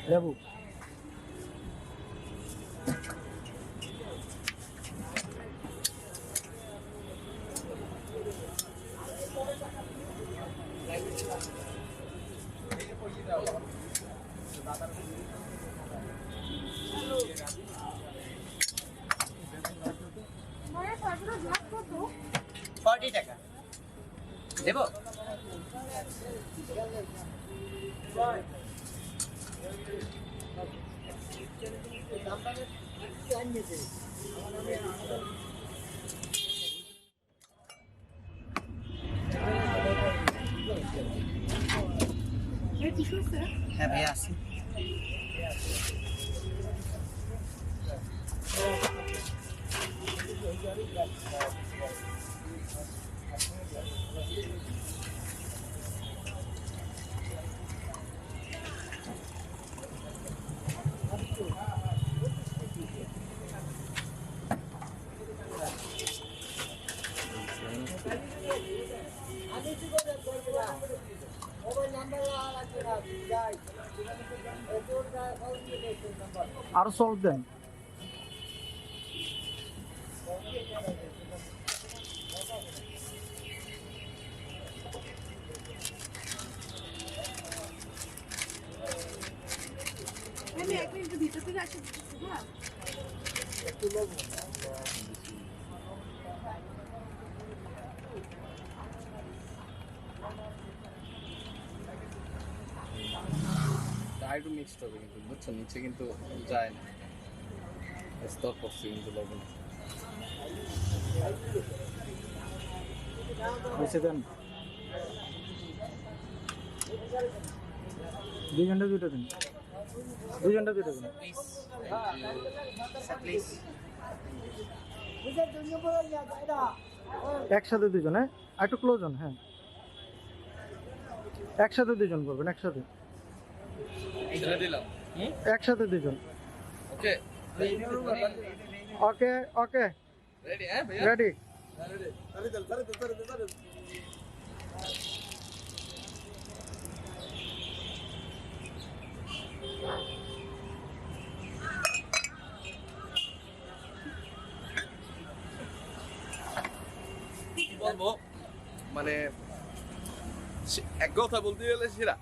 লেবু টাকা দেবো। হ্যাঁ ভাইয়া আসি। আরো সল্ট দেন। আমি এক মিনিট ভিতর থেকে আসি। একটু মিক্সড হবে কিন্তু বুঝছো, নিচে কিন্তু যায় না, স্তর পড়ছে কিন্তু লবণ। দেন 2 ঘন্টা দুটো দিন, 2 ঘন্টা দুটো দিন। একসাথে দুজন, হ্যাঁ একটু ক্লোজ হন। হ্যাঁ একসাথে দুজন করবেন, একসাথে একসাথে দুজন। ওকে ওকে ওকে রেডি? হ্যাঁ ভাইয়া রেডি। বলবো মানে এক কথা বলতে গেলে সেরা